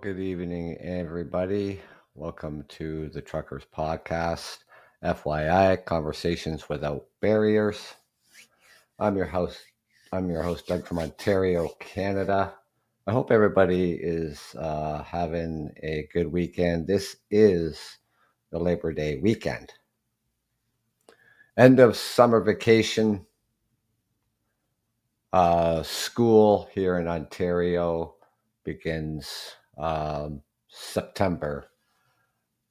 Good evening, everybody. Welcome to the Truckers Podcast, FYI, Conversations Without Barriers. I'm your host. I'm your host, Doug from Ontario, Canada. I hope everybody is having a good weekend. This is the Labor Day weekend. End of summer vacation. School here in Ontario begins September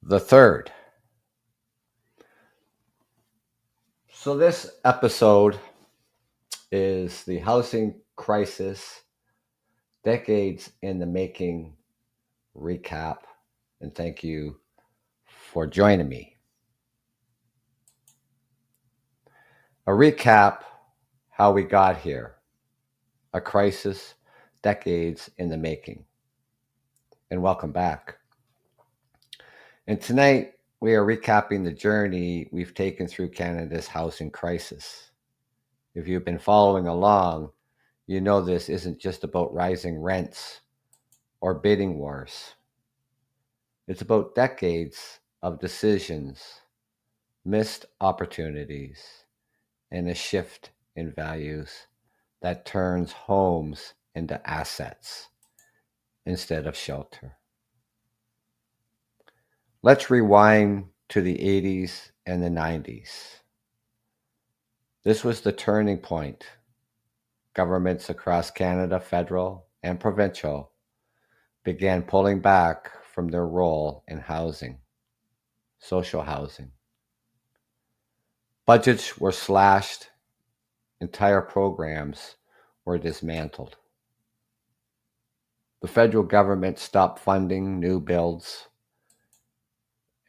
the 3rd. So this episode is the housing crisis, decades in the making recap, and thank you for joining me. A recap how we got here, a crisis, decades in the making, and welcome back. And tonight we are recapping the journey we've taken through Canada's housing crisis. If you've been following along, you know this isn't just about rising rents or bidding wars. It's about decades of decisions, missed opportunities, and a shift in values that turns homes into assets instead of shelter. Let's rewind to the 80s and the 90s. This was the turning point. Governments across Canada, federal and provincial, began pulling back from their role in housing, social housing. Budgets were slashed, entire programs were dismantled. The federal government stopped funding new builds,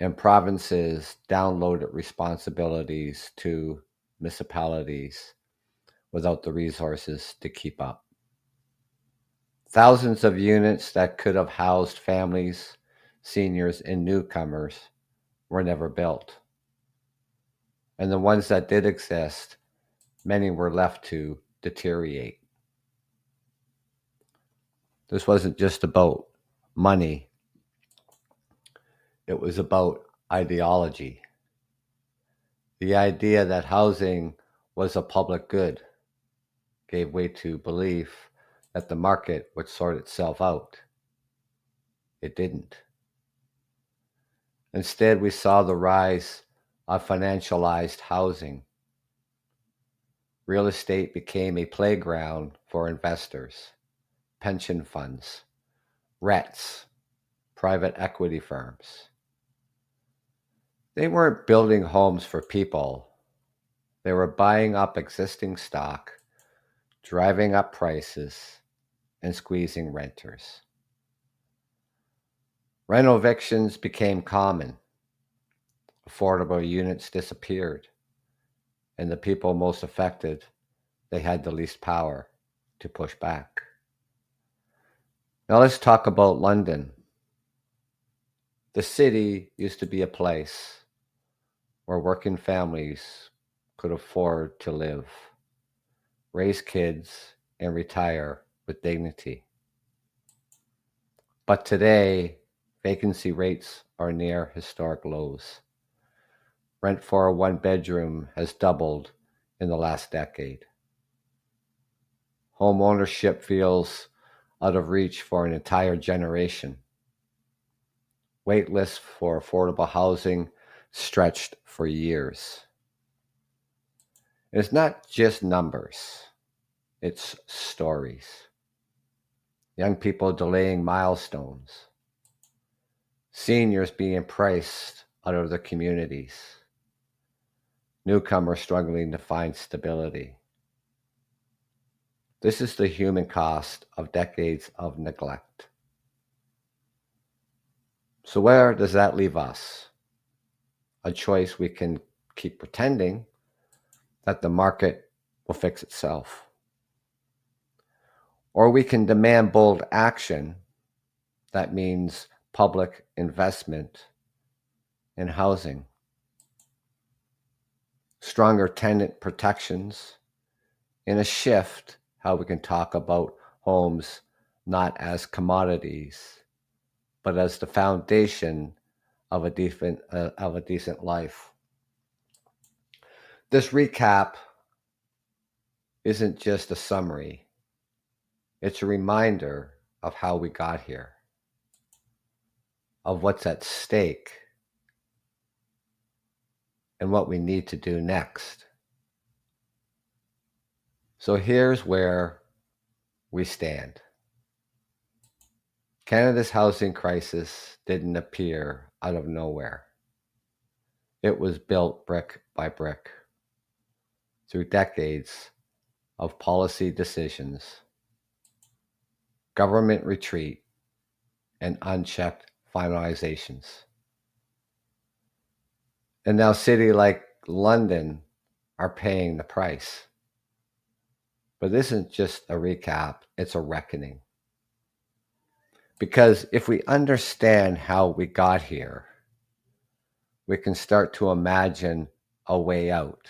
and provinces downloaded responsibilities to municipalities without the resources to keep up. Thousands of units that could have housed families, seniors, and newcomers were never built. And the ones that did exist, many were left to deteriorate. This wasn't just about money. It was about ideology. The idea that housing was a public good gave way to belief that the market would sort itself out. It didn't. Instead, we saw the rise of financialized housing. Real estate became a playground for investors, pension funds, REITs, private equity firms. They weren't building homes for people. They were buying up existing stock, driving up prices, and squeezing renters. Rent evictions became common. Affordable units disappeared. And the people most affected, they had the least power to push back. Now let's talk about London. The city used to be a place where working families could afford to live, raise kids, and retire with dignity. But today, vacancy rates are near historic lows. Rent for a one-bedroom has doubled in the last decade. Home ownership feels out of reach for an entire generation. Wait lists for affordable housing stretched for years. It's not just numbers, it's stories. Young people delaying milestones. Seniors being priced out of their communities. Newcomers struggling to find stability. This is the human cost of decades of neglect. So where does that leave us? A choice: we can keep pretending that the market will fix itself. Or we can demand bold action. That means public investment in housing, stronger tenant protections, and a shift how we can talk about homes not as commodities, but as the foundation of a decent life. This recap isn't just a summary. It's a reminder of how we got here, of what's at stake, and what we need to do next. So here's where we stand. Canada's housing crisis didn't appear out of nowhere. It was built brick by brick through decades of policy decisions, government retreat, and unchecked finalizations. And now cities like London are paying the price. But this isn't just a recap, it's a reckoning. Because if we understand how we got here, we can start to imagine a way out.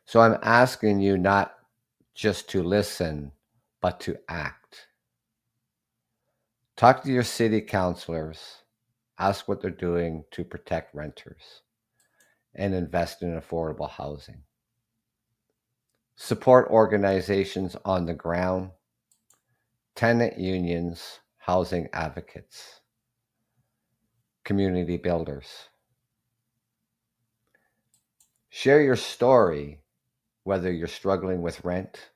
So I'm asking you not just to listen, but to act. Talk to your city councilors, ask what they're doing to protect renters, and invest in affordable housing. Support organizations on the ground, tenant unions, housing advocates, community builders. Share your story, whether you're struggling with rent,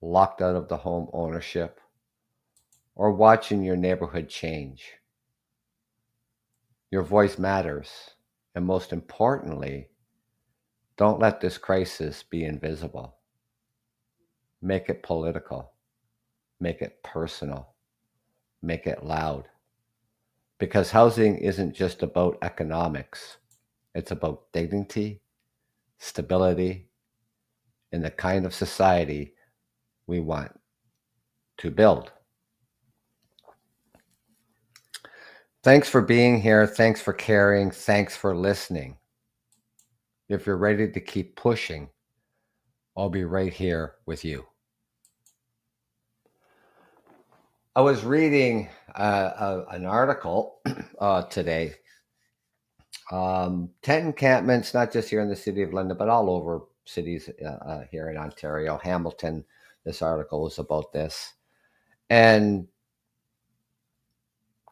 locked out of the home ownership, or watching your neighborhood change. Your voice matters, and most importantly, don't let this crisis be invisible. Make it political, make it personal, make it loud. Because housing isn't just about economics, it's about dignity, stability, and the kind of society we want to build. Thanks for being here. Thanks for caring. Thanks for listening. If you're ready to keep pushing, I'll be right here with you. I was reading an article today. Tent encampments, not just here in the city of London, but all over cities here in Ontario. Hamilton, this article was about this. And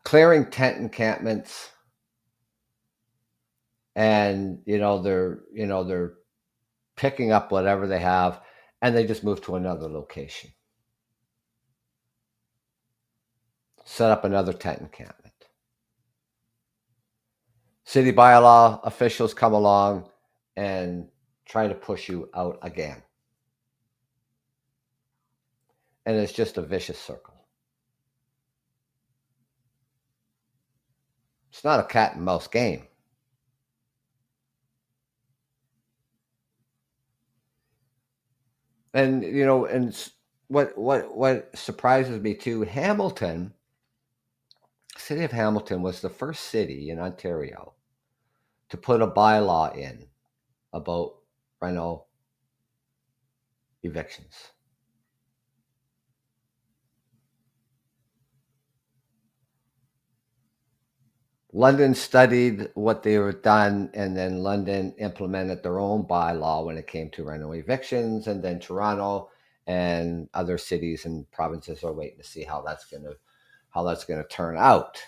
clearing tent encampments, and they're picking up whatever they have, and they just move to another location, set up another tent encampment. City bylaw officials come along and try to push you out again, and it's just a vicious circle. It's not a cat and mouse game. And what surprises me too, Hamilton, city of Hamilton was the first city in Ontario to put a bylaw in about rental evictions. London studied what they were done, and then London implemented their own bylaw when it came to rental evictions, and then Toronto and other cities and provinces are waiting to see how that's going to turn out.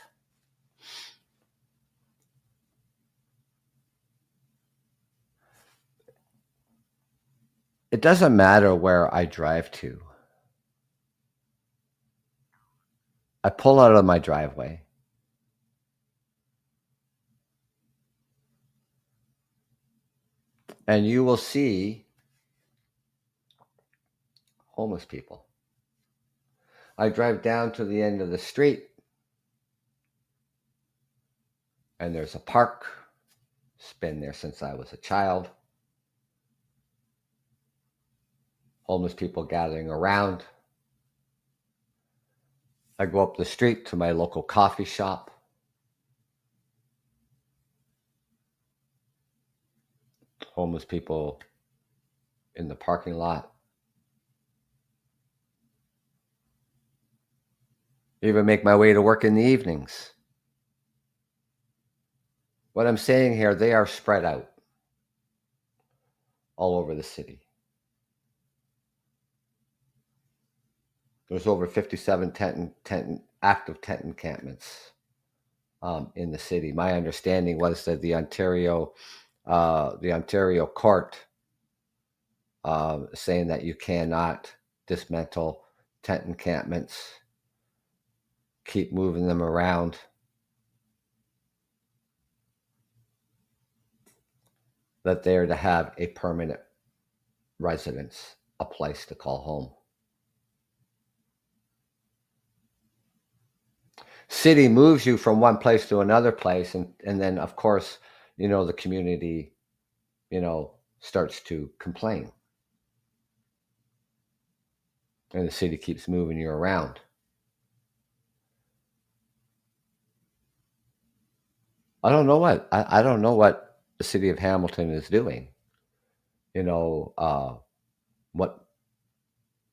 It doesn't matter where I drive to. I pull out of my driveway, and you will see homeless people. I drive down to the end of the street, and there's a park. It's been there since I was a child. Homeless people gathering around. I go up the street to my local coffee shop. Homeless people in the parking lot. Even make my way to work in the evenings. What I'm saying here, they are spread out all over the city. There's over 57 active tent encampments in the city. My understanding was that the Ontario court saying that you cannot dismantle tent encampments, keep moving them around. That they're to have a permanent residence, a place to call home. City moves you from one place to another place, and then of course, the community, starts to complain. And the city keeps moving you around. I don't know what the city of Hamilton is doing. What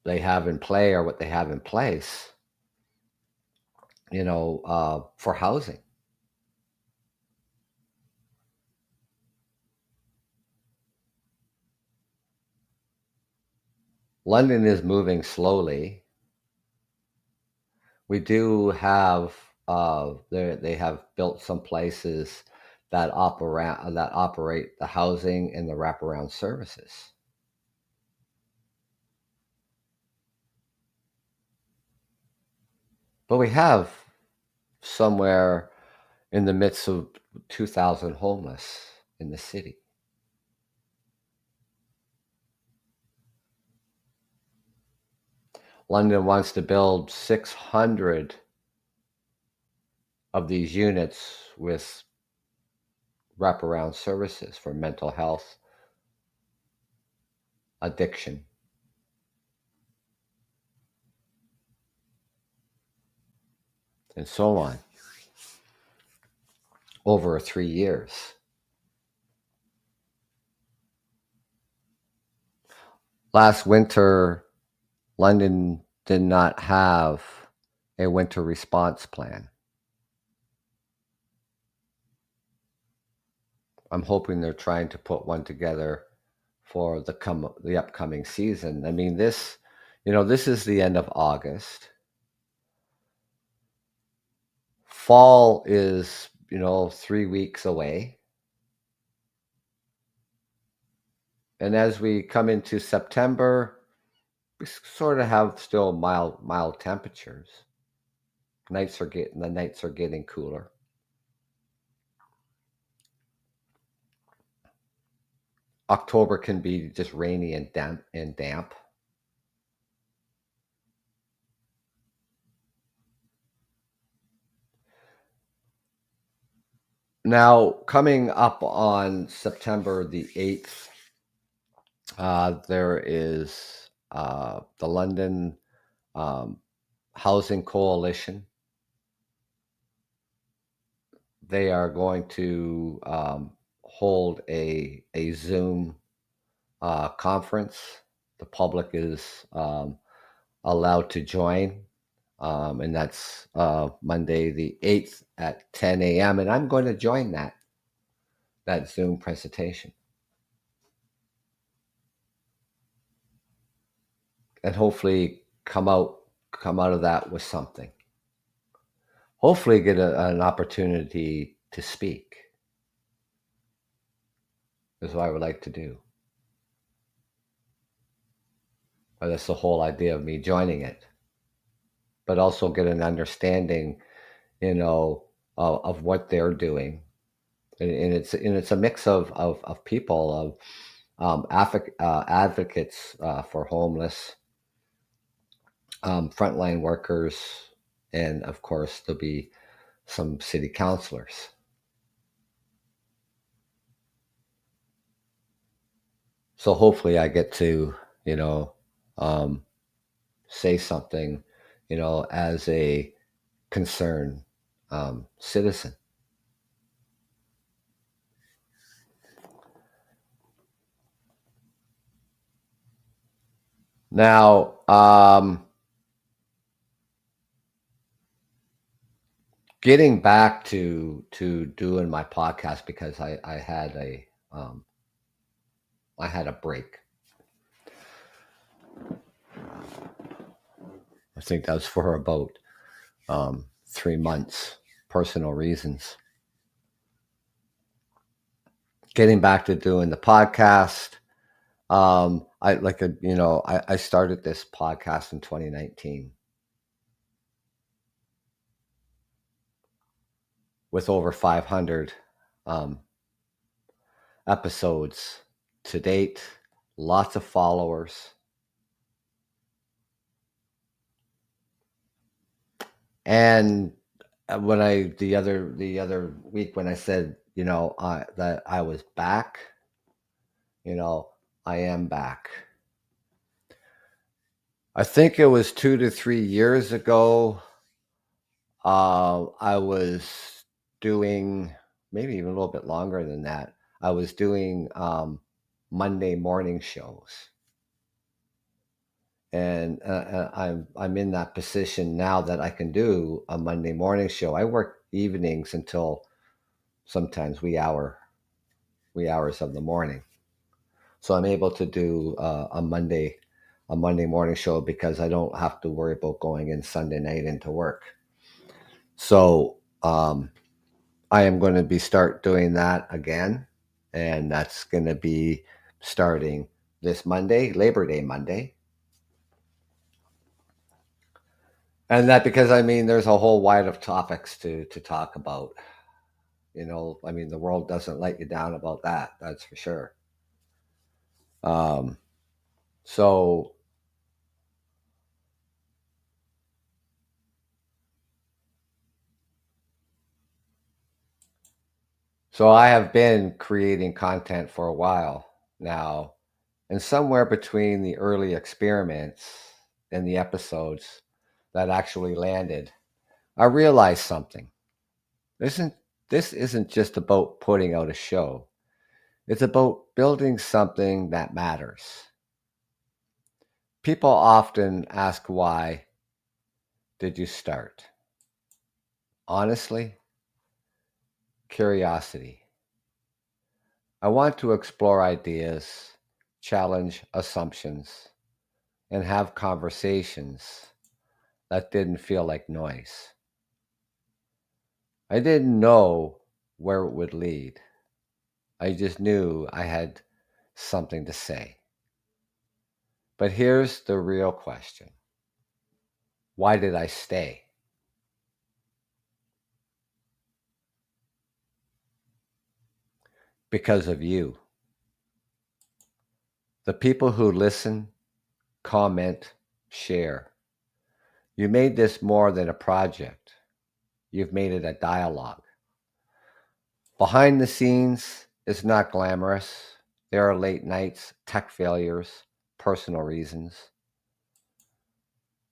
they have in play or what they have in place. For housing. London is moving slowly. We do have they have built some places that operate the housing and the wraparound services. But we have somewhere in the midst of 2,000 homeless in the city. London wants to build 600 of these units with wraparound services for mental health, addiction, and so on over 3 years. Last winter, London did not have a winter response plan. I'm hoping they're trying to put one together for the upcoming season. I mean, this is the end of August. Fall is, 3 weeks away. And as we come into September, we sort of have still mild temperatures. The nights are getting cooler. October can be just rainy and damp. Now, coming up on September the 8th, there is the London Housing Coalition. They are going to hold a Zoom conference. The public is allowed to join, and that's Monday the 8th at 10 a.m. And I'm going to join that Zoom presentation. And hopefully come out of that with something. Hopefully get an opportunity to speak is what I would like to do. Or that's the whole idea of me joining it. But also get an understanding, of what they're doing. And it's a mix of people, of advocates for homeless, frontline workers, and of course there'll be some city councilors. So hopefully I get to, say something, as a concerned citizen. Now, getting back to doing my podcast because um, I had a break. I think that was for about 3 months, personal reasons. Getting back to doing the podcast, I started this podcast in 2019 with over 500 um, episodes to date, lots of followers. And when I the other week when I said, that I was back, you know, I am back. I think it was 2 to 3 years ago. I was doing, maybe even a little bit longer than that. I was doing Monday morning shows, and I'm in that position now that I can do a Monday morning show. I work evenings until sometimes wee hours of the morning, so I'm able to do a Monday morning show because I don't have to worry about going in Sunday night into work. So I am going to be start doing that again, and that's going to be starting this Monday, Labor Day Monday. And that because I mean there's a whole wide of topics to talk about. I mean the world doesn't let you down about that. That's for sure. Um, so so I have been creating content for a while now, and somewhere between the early experiments and the episodes that actually landed, I realized something. Isn't this isn't just about putting out a show. It's about building something that matters. People often ask why did you start? Honestly, curiosity. I want to explore ideas, challenge assumptions, and have conversations that didn't feel like noise. I didn't know where it would lead. I just knew I had something to say. But here's the real question: why did I stay? Because of you. The people who listen, comment, share. You made this more than a project. You've made it a dialogue. Behind the scenes is not glamorous. There are late nights, tech failures, personal reasons,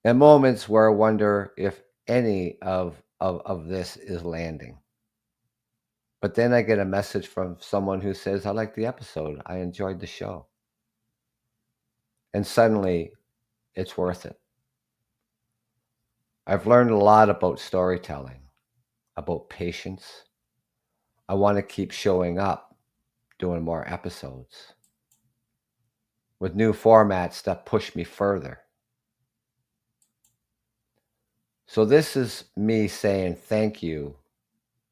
and moments where I wonder if any of this is landing. But then I get a message from someone who says, I like the episode. I enjoyed the show. And suddenly it's worth it. I've learned a lot about storytelling, about patience. I want to keep showing up, doing more episodes with new formats that push me further. So, this is me saying thank you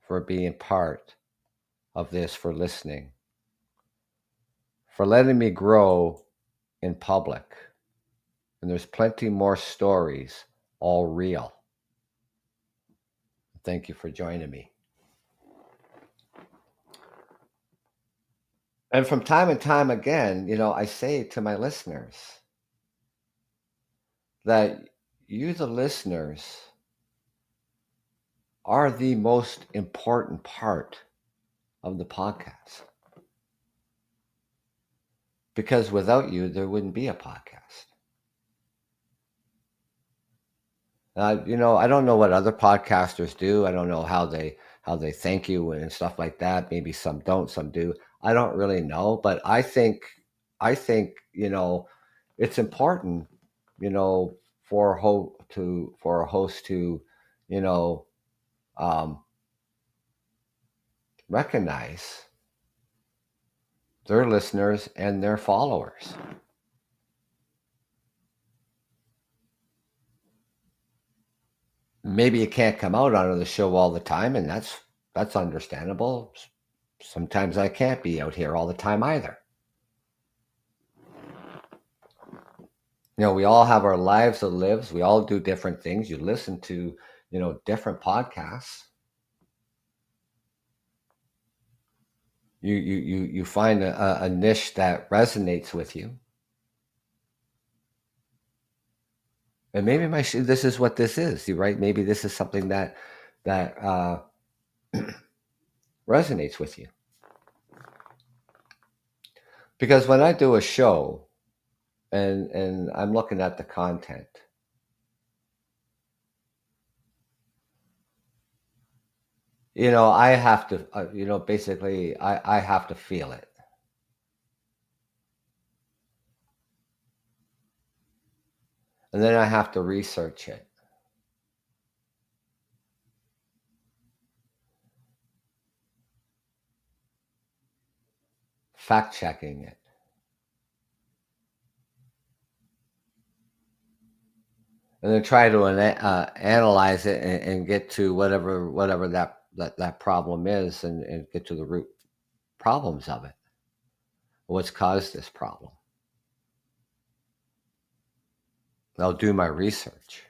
for being part of this, for listening, for letting me grow in public. And there's plenty more stories, all real. Thank you for joining me. And from time and time again, I say to my listeners that you, the listeners, are the most important part of the podcast. Because without you, there wouldn't be a podcast. I don't know what other podcasters do. I don't know how they thank you and stuff like that. Maybe some don't, some do. I don't really know, but I think it's important, for a host to, you know um, recognize their listeners and their followers. Maybe you can't come out onto the show all the time, and that's understandable. Sometimes I can't be out here all the time either. We all have our lives to live. We all do different things. You listen to, different podcasts. You find a niche that resonates with you. And maybe this is what this is, right? Maybe this is something that resonates with you. Because when I do a show and I'm looking at the content, I have to, basically I have to feel it. And then I have to research it. Fact checking it. And then try to analyze it and get to whatever that problem is, and get to the root problems of it. What's caused this problem? I'll do my research.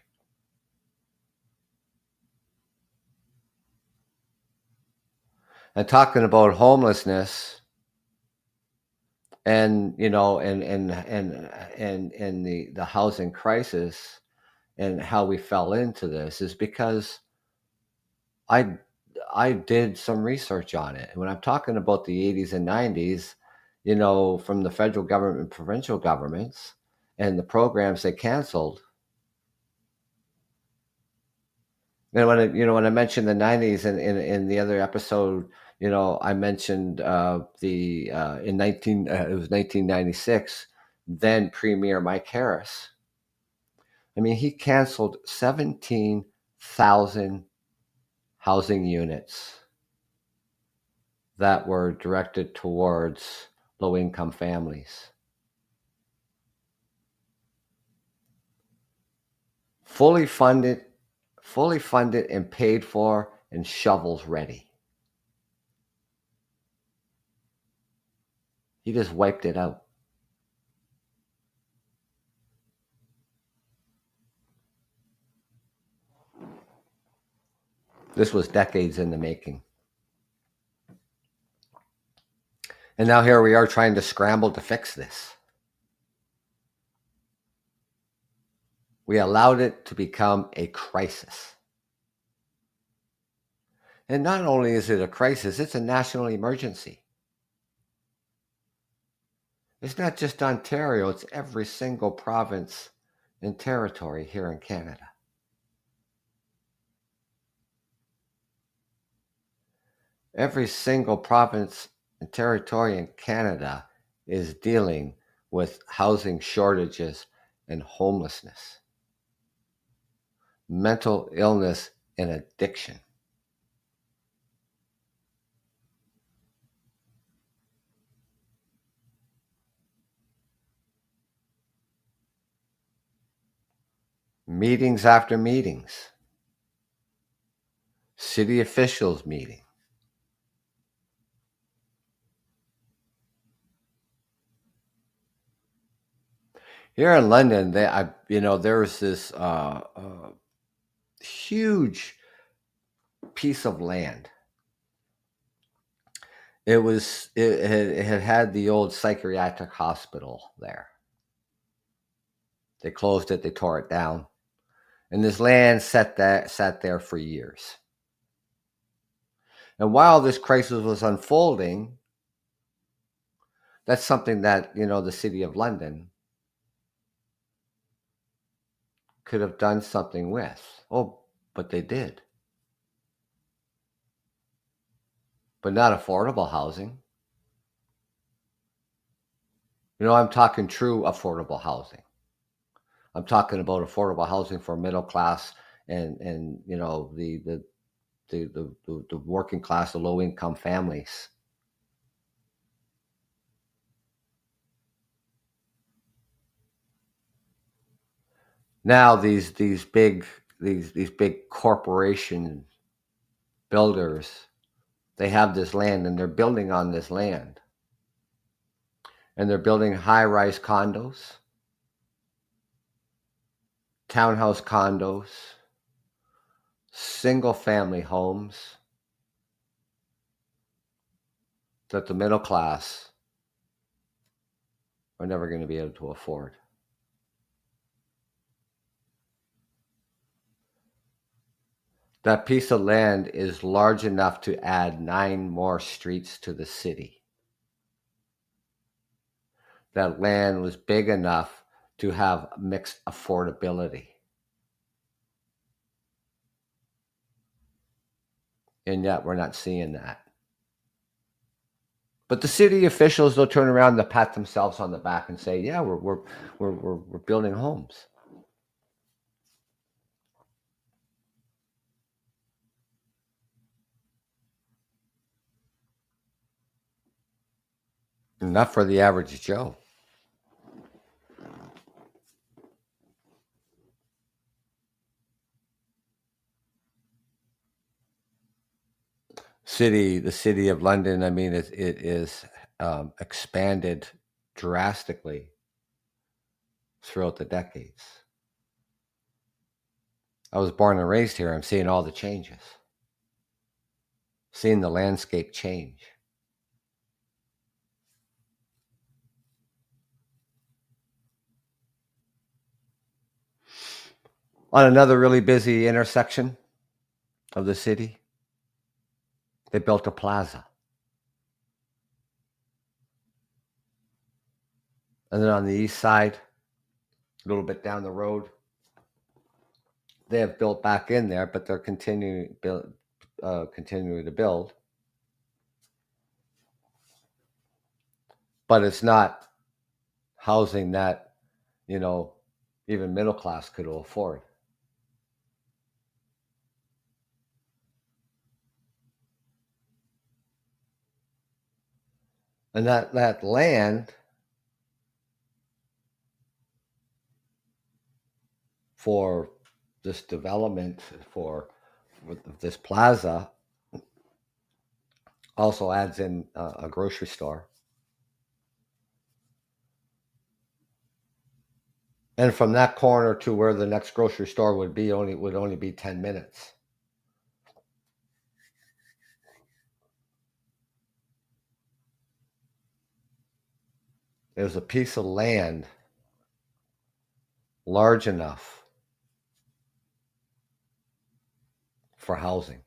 And talking about homelessness, and the housing crisis, and how we fell into this, is because I did some research on it. And when I'm talking about the 80s and 90s, from the federal government and provincial governments and the programs they canceled. And when I mentioned the 90s, and in the other episode, I mentioned in 1996, then Premier Mike Harris. I mean, he canceled 17,000 housing units that were directed towards low-income families. Fully funded and paid for, and shovels ready. He just wiped it out. This was decades in the making. And now here we are trying to scramble to fix this. We allowed it to become a crisis. And not only is it a crisis, it's a national emergency. It's not just Ontario, it's every single province and territory here in Canada. Every single province and territory in Canada is dealing with housing shortages and homelessness, mental illness, and addiction. Meetings after meetings, city officials meeting. Here in London, there's this huge piece of land. It had the old psychiatric hospital there. They closed it, they tore it down, and this land sat there for years. And while this crisis was unfolding, that's something that the City of London could have done something with. Oh, but they did. But not affordable housing. I'm talking true affordable housing. I'm talking about affordable housing for middle class and the the working class, the low income families. Now these big corporation builders, they have this land and they're building on this land, and they're building high-rise condos, townhouse condos, single family homes that the middle class are never going to be able to afford. That piece of land is large enough to add 9 more streets to the city. That land was big enough to have mixed affordability. And yet we're not seeing that. But the city officials, they'll turn around, they'll pat themselves on the back and say, yeah, we're building homes. Not for the average Joe. The city of London, I mean, it is expanded drastically throughout the decades. I was born and raised here. I'm seeing all the changes, seeing the landscape change. On another really busy intersection of the city, they built a plaza. And then on the east side, a little bit down the road, they have built back in there, but they're continuing to build. But it's not housing that, even middle class could afford. And that land for this development, for this plaza, also adds in a grocery store. And from that corner to where the next grocery store would only be 10 minutes. It was a piece of land large enough for housing.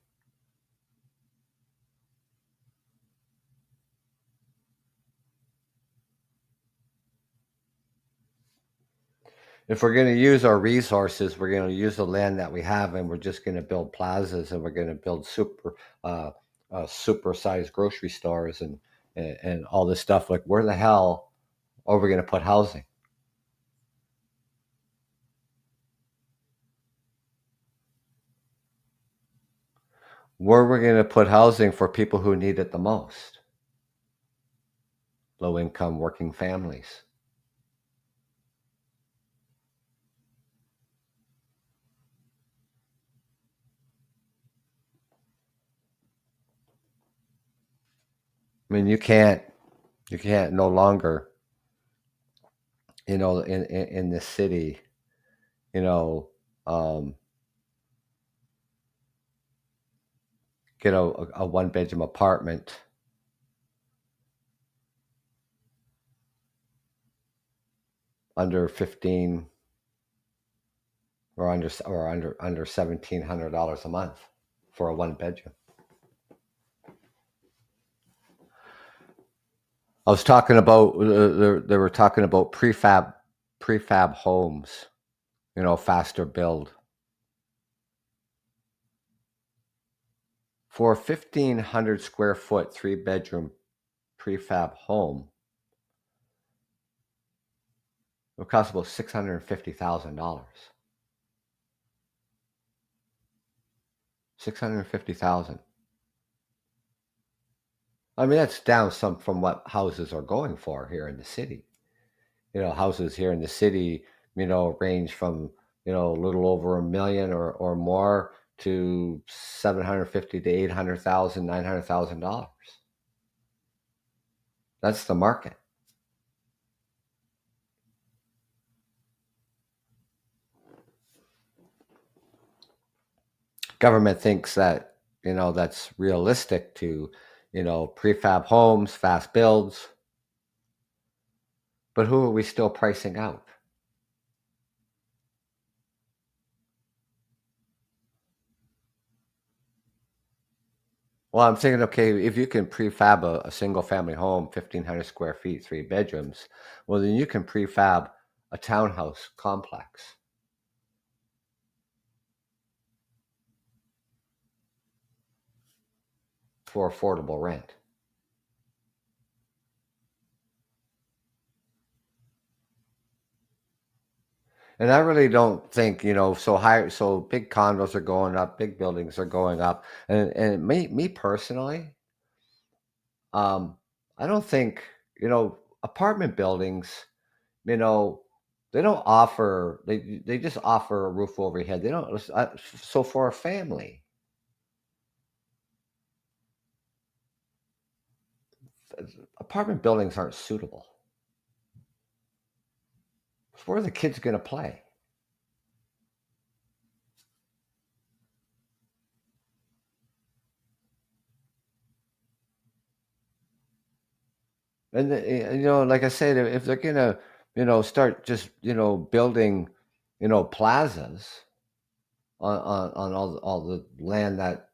If we're going to use our resources, we're going to use the land that we have, and we're just going to build plazas, and we're going to build super-sized grocery stores and all this stuff. Like, where the hell are we going to put housing? Where we're going to put housing for people who need it the most? Low-income working families. I mean, you can't no longer, in this city, um, get a one-bedroom apartment under 15 or under $1,700 a month for a one bedroom. I was talking about they were talking about prefab homes, faster build. For a 1,500 square foot 3-bedroom prefab home, it would cost about $650,000. 650,000. I mean, that's down some from what houses are going for here in the city. Houses here in the city, range from, a little over a million or more to 750 to 800,000, $900,000. That's the market. Government thinks that, that's realistic to, prefab homes, fast builds. But who are we still pricing out? Well, I'm thinking, okay, if you can prefab a single family home, 1,500 square feet, 3 bedrooms, well, then you can prefab a townhouse complex for affordable rent. And I really don't think, so big condos are going up, big buildings are going up. And me personally, um, I don't think, apartment buildings, you know, they don't offer, they just offer a roof over your head. They don't, so for a family, apartment buildings aren't suitable. Where are the kids going to play? And, like I said, if they're going to, start just, building, plazas on all the land that,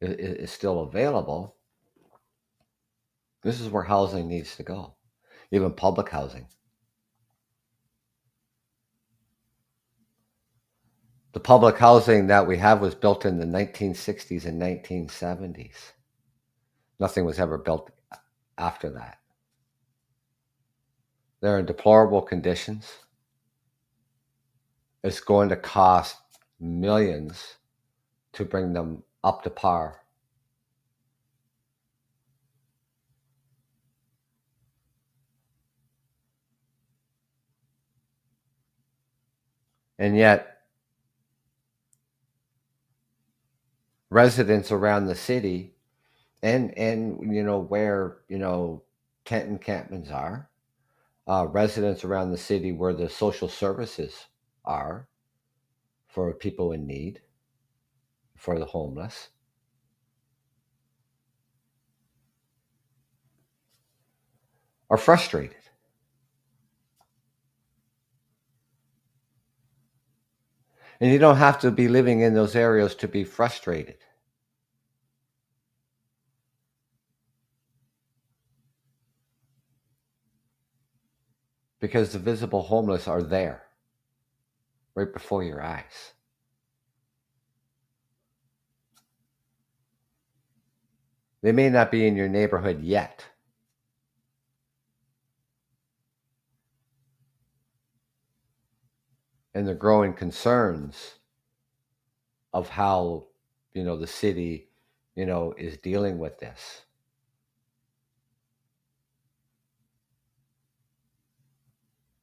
is still available, this is where housing needs to go, even public housing. The public housing that we have was built in the 1960s and 1970s. Nothing was ever built after that. They're in deplorable conditions. It's going to cost millions to bring them up to par. And yet, residents around the city and where, tent encampments are, residents around the city where the social services are for people in need, for the homeless, are frustrated. And you don't have to be living in those areas to be frustrated. Because the visible homeless are there right before your eyes. They may not be in your neighborhood yet. And the growing concerns of how, the city, is dealing with this.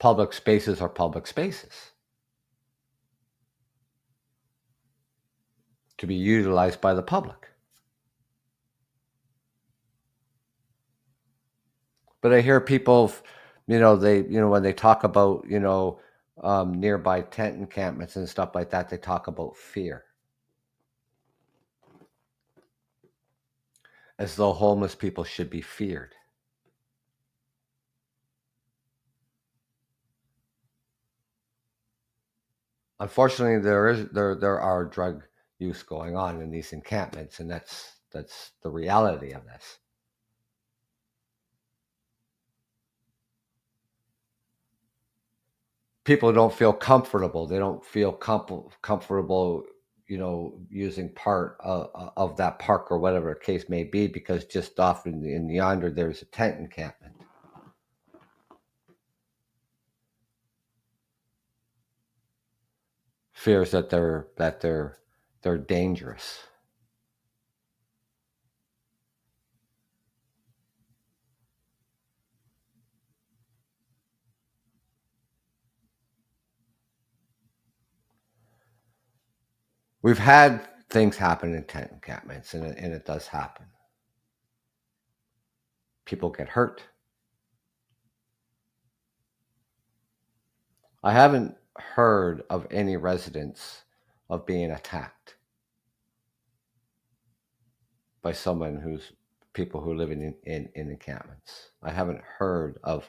Public spaces are public spaces to be utilized by the public. But I hear people, when they talk about, nearby tent encampments and stuff like that, they talk about fear. As though homeless people should be feared. Unfortunately, there are drug use going on in these encampments, and that's the reality of this. People don't feel comfortable. They don't feel comfortable, using part of that park or whatever the case may be, because just off in yonder there's a tent encampment. Fears that they're They're dangerous. We've had things happen in tent encampments, and it does happen. People get hurt. I haven't heard of any residents of being attacked by someone who's people who live in encampments. I haven't heard of,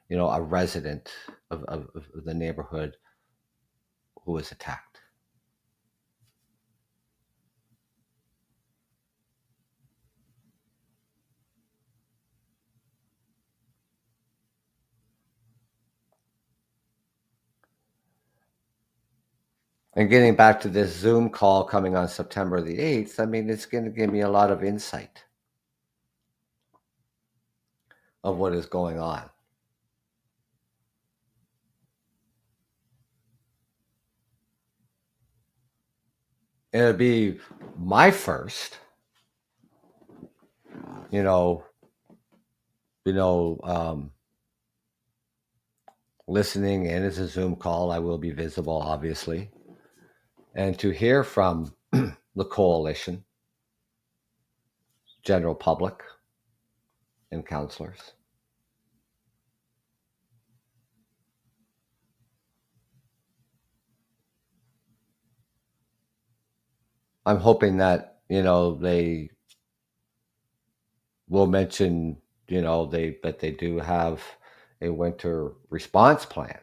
a resident of the neighborhood who was attacked. And getting back to this Zoom call coming on September the 8th, I mean, it's going to give me a lot of insight of what is going on. It'll be my first, you know, listening in as a Zoom call. I will be visible, obviously. And to hear from the coalition, general public, and counselors. I'm hoping that, they will mention, that they do have a winter response plan.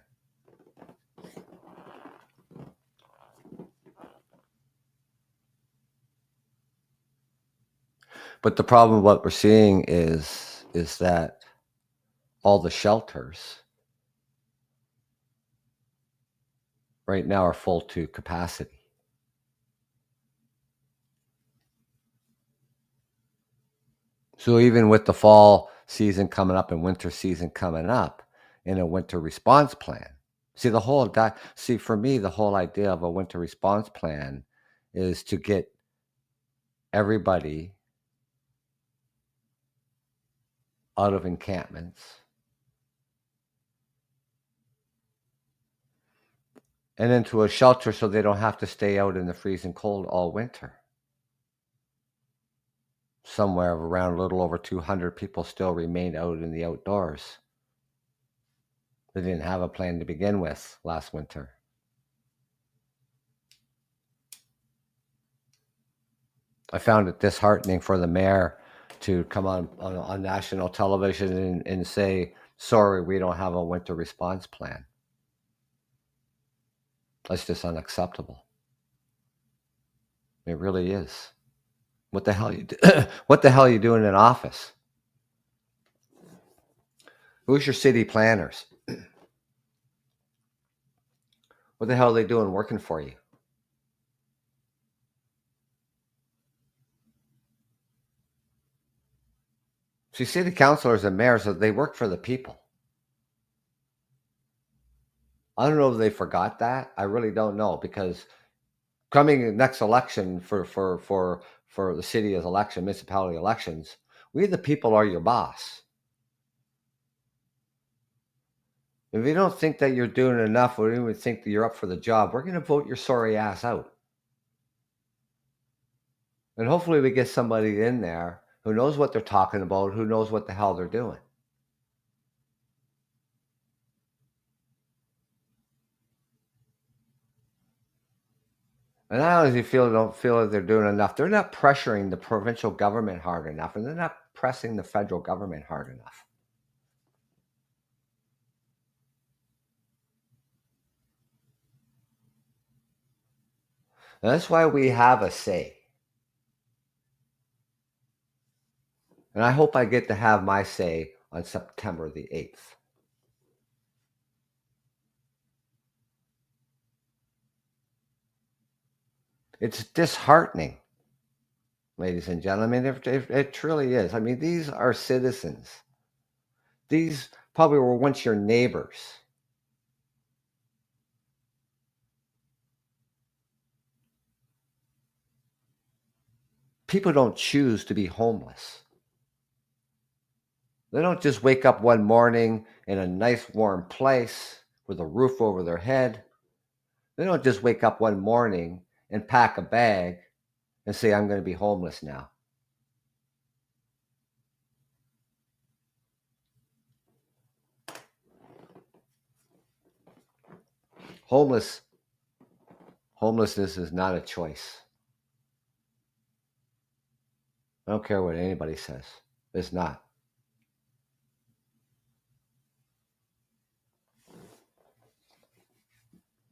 But the problem, what we're seeing is that all the shelters right now are full to capacity. So even with the fall season coming up and winter season coming up in a winter response plan, for me, the whole idea of a winter response plan is to get everybody out of encampments and into a shelter so they don't have to stay out in the freezing cold all winter. Somewhere around a little over 200 people still remained out in the outdoors. They didn't have a plan to begin with last winter. I found it disheartening for the mayor to come on national television and say, sorry, we don't have a winter response plan. That's just unacceptable. It really is. What the hell what the hell are you doing in office? Who's your city planners? What the hell are they doing working for you? See, city councilors and mayors, they work for the people. I don't know if they forgot that. I really don't know, because coming next election for the city as election, municipality elections, we the people are your boss. If you don't think that you're doing enough, or even think that you're up for the job, we're going to vote your sorry ass out. And hopefully we get somebody in there who knows what they're talking about, who knows what the hell they're doing. And I honestly don't feel that they're doing enough. They're not pressuring the provincial government hard enough, and they're not pressing the federal government hard enough. And that's why we have a say. And I hope I get to have my say on September the 8th. It's disheartening, ladies and gentlemen. It truly is. I mean, these are citizens. These probably were once your neighbors. People don't choose to be homeless. They don't just wake up one morning in a nice warm place with a roof over their head. They don't just wake up one morning and pack a bag and say, I'm going to be homeless now. Homelessness is not a choice. I don't care what anybody says. It's not.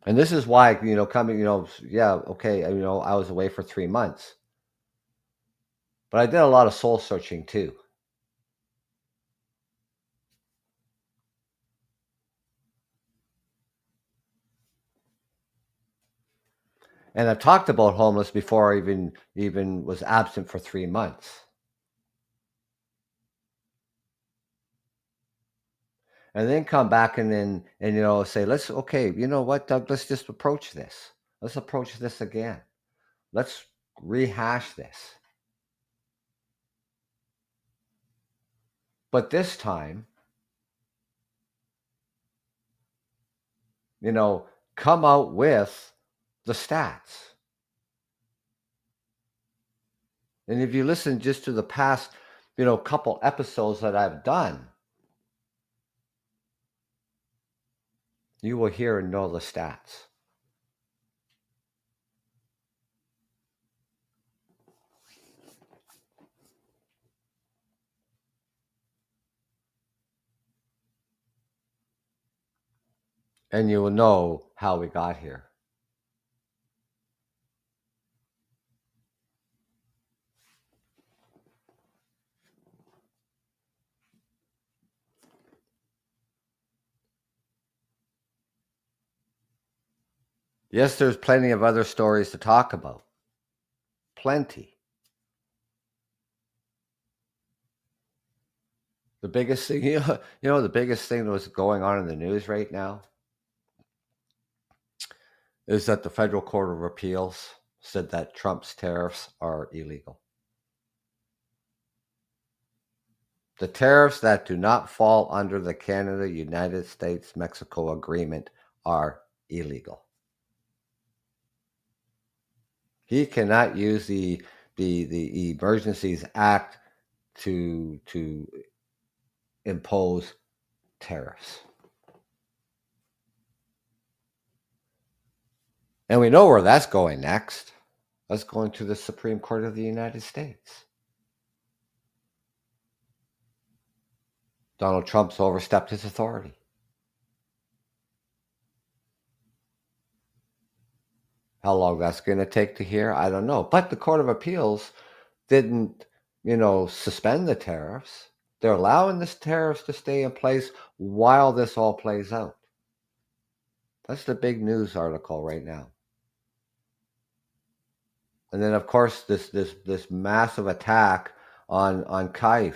And this is why, coming, yeah, okay, I was away for 3 months, but I did a lot of soul searching too. And I've talked about homeless before I even was absent for 3 months. And then come back and say, okay, you know what, Doug, let's just approach this. Let's approach this again. Let's rehash this. But this time, come out with the stats. And if you listen just to the past, couple episodes that I've done, you will hear and know the stats. And you will know how we got here. Yes, there's plenty of other stories to talk about. Plenty. The biggest thing, the biggest thing that was going on in the news right now is that the Federal Court of Appeals said that Trump's tariffs are illegal. The tariffs that do not fall under the Canada, United States, Mexico agreement are illegal. He cannot use the Emergencies Act to impose tariffs. And we know where that's going next. That's going to the Supreme Court of the United States. Donald Trump's overstepped his authority. How long that's going to take to hear, I don't know. But the Court of Appeals didn't, suspend the tariffs. They're allowing the tariffs to stay in place while this all plays out. That's the big news article right now. And then, of course, this massive attack on Kyiv,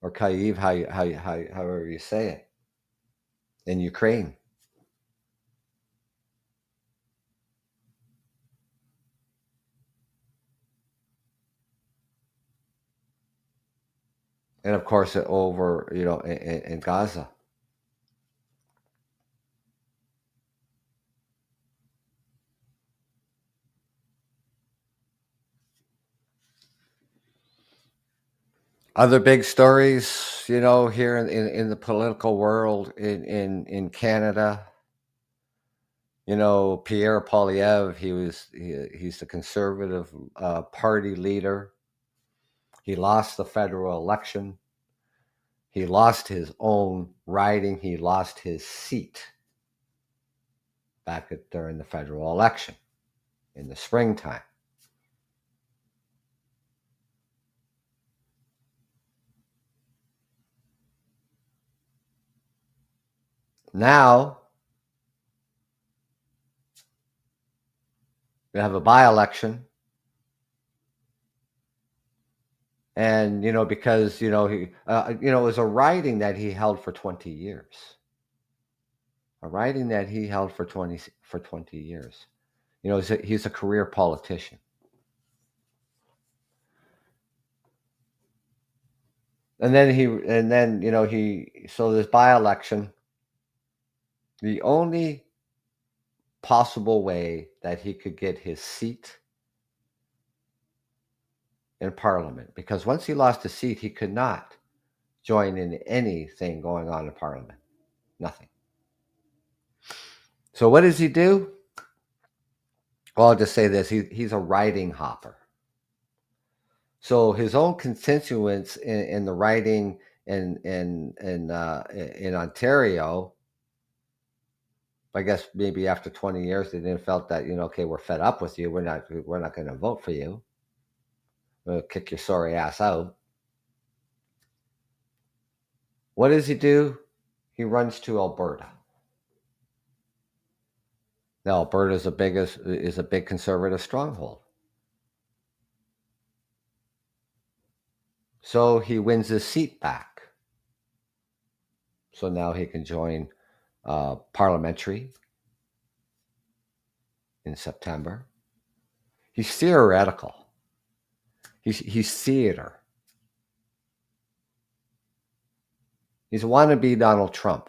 or Kyiv, however you say it, in Ukraine. And of course, over in Gaza. Other big stories, here in the political world in Canada. Pierre Poilievre, he's the Conservative Party leader. He lost the federal election. He lost his own riding. He lost his seat during the federal election in the springtime. Now, we have a by-election. And, because, he, it was a riding that he held for 20 years. A riding that he held for 20 years. He's a career politician. And then so this by-election, the only possible way that he could get his seat in Parliament, because once he lost his seat, he could not join in anything going on in Parliament. Nothing. So what does he do? Well, I'll just say this: he's a riding hopper. So his own constituents in the riding in Ontario, I guess maybe after 20 years, they didn't felt that okay, we're fed up with you. We're not going to vote for you. We'll kick your sorry ass out. What does he do? He runs to Alberta. Now Alberta is a big conservative stronghold. So he wins his seat back. So now he can join parliamentary in September. He's theoretical. He's theater. He's a wannabe Donald Trump.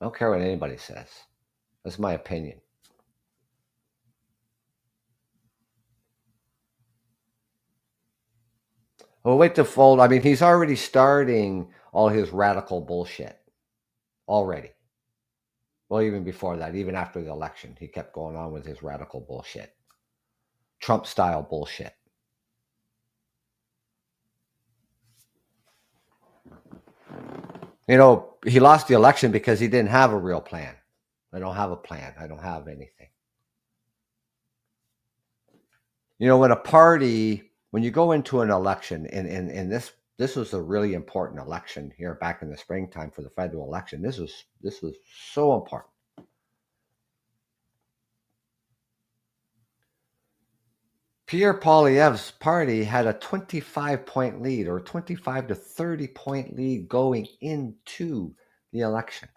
I don't care what anybody says. That's my opinion. Well, wait to fold. I mean, he's already starting all his radical bullshit. Already. Well, even before that, even after the election, he kept going on with his radical bullshit. Trump-style bullshit. He lost the election because he didn't have a real plan. I don't have a plan. I don't have anything. When you go into an election, and this was a really important election here back in the springtime for the federal election. This was so important. Pierre Poilievre's party had a 25-point lead, or 25 to 30-point lead going into the election.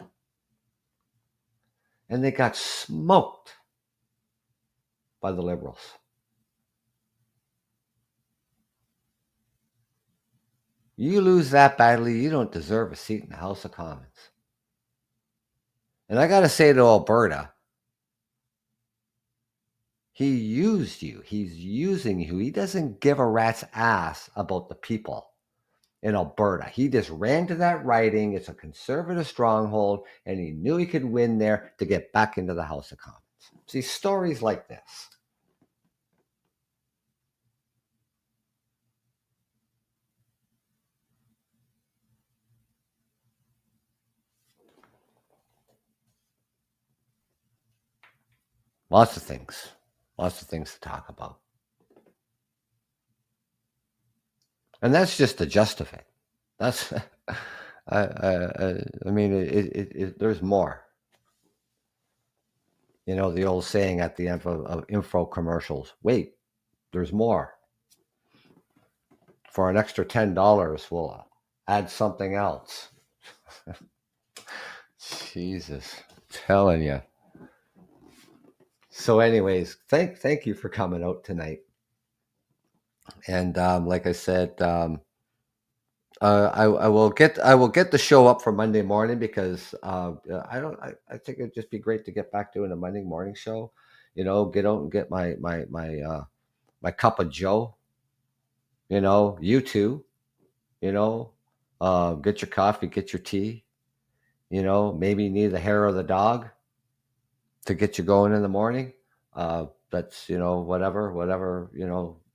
And they got smoked by the Liberals. You lose that badly, you don't deserve a seat in the House of Commons. And I got to say to Alberta, he used you. He's using you. He doesn't give a rat's ass about the people in Alberta. He just ran to that riding. It's a conservative stronghold, and he knew he could win there to get back into the House of Commons. See, stories like this. Lots of things to talk about. And that's just the gist of it. That's, I mean, there's more. The old saying at the end of info commercials, wait, there's more. For an extra $10, we'll add something else. Jesus, I'm telling you. So anyways, thank you for coming out tonight. And like I said, I will get the show up for Monday morning because I think it'd just be great to get back doing a Monday morning show. Get out and get my cup of Joe. You too. Get your coffee, get your tea. Maybe you need the hair of the dog to get you going in the morning. That's whatever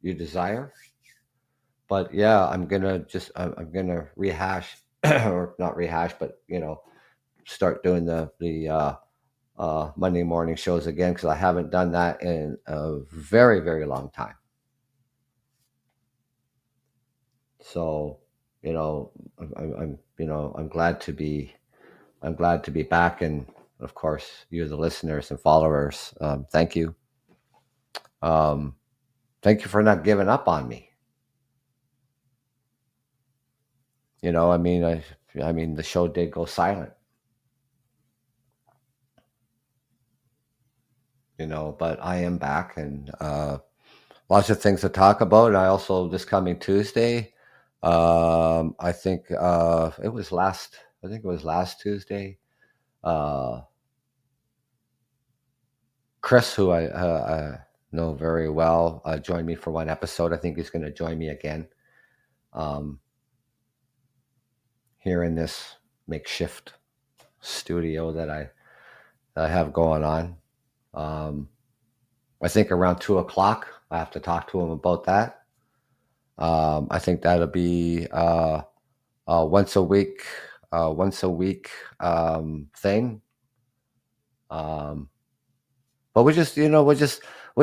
you desire. But yeah, I'm gonna rehash or not rehash, but start doing the Monday morning shows again because I haven't done that in a very, very long time. So I'm glad to be back, and of course you, the listeners and followers, thank you. Thank you for not giving up on me. I mean, the show did go silent. But I am back, and lots of things to talk about. I also, this coming Tuesday, I think it was last. I think it was last Tuesday. Uh, Chris, who I know very well, joined me for one episode. I think he's going to join me again um, here in this makeshift studio that I have going on. I think around 2 o'clock. I have to talk to him about that. I think that'll be once a week, thing. Um, but we just, we'll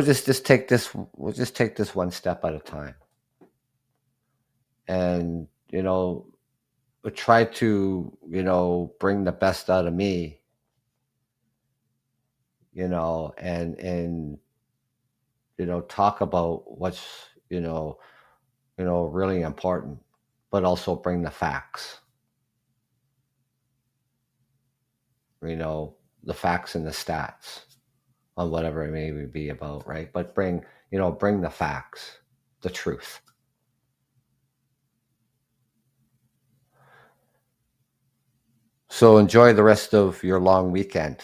just take this. We'll just take this one step at a time, and try to bring the best out of me, and talk about what's you know really important, but also bring the facts. The facts and the stats on whatever it may be about, right? But bring the facts, the truth. So enjoy the rest of your long weekend.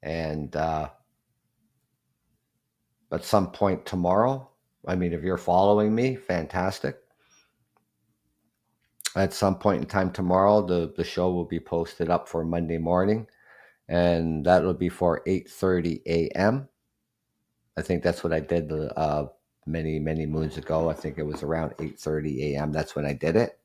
And at some point tomorrow, I mean, if you're following me, fantastic. At some point in time tomorrow, the show will be posted up for Monday morning, and that will be for 8:30 a.m. I think that's what I did many, many moons ago. I think it was around 8:30 a.m. That's when I did it.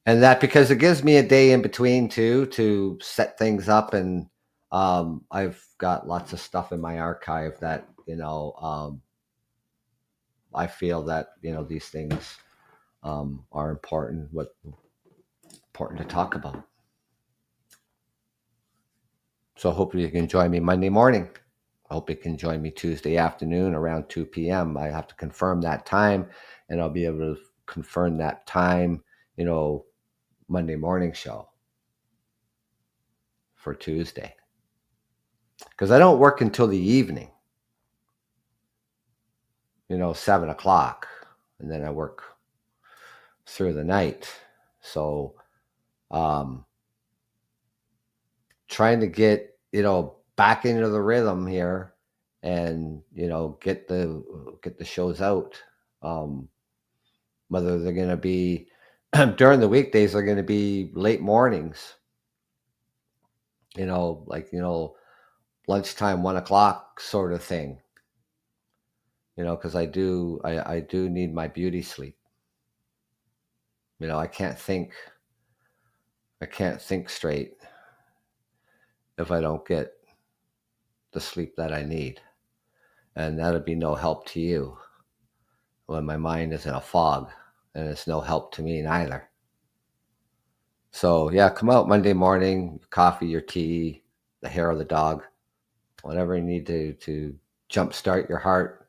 And that because it gives me a day in between too to set things up, and I've got lots of stuff in my archive that I feel that these things are important to talk about. So hopefully you can join me Monday morning. I hope you can join me Tuesday afternoon around 2 p.m. I have to confirm that time, and I'll be able to confirm that time, Monday morning show for Tuesday. Because I don't work until the evening, 7 o'clock, and then I work through the night. So trying to get, back into the rhythm here, and, get the shows out. Whether they're going to be during the weekdays, they're going to be late mornings, like, lunchtime, 1 o'clock sort of thing, because I do need my beauty sleep. I can't think straight if I don't get the sleep that I need. And that'll be no help to you when my mind is in a fog, and it's no help to me neither. So yeah, come out Monday morning, coffee, your tea, the hair of the dog, whatever you need to jumpstart your heart.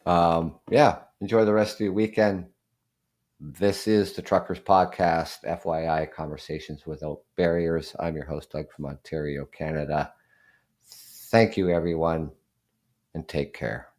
Yeah, enjoy the rest of your weekend. This is the Truckers Podcast, FYI, Conversations Without Barriers. I'm your host, Doug from Ontario, Canada. Thank you, everyone, and take care.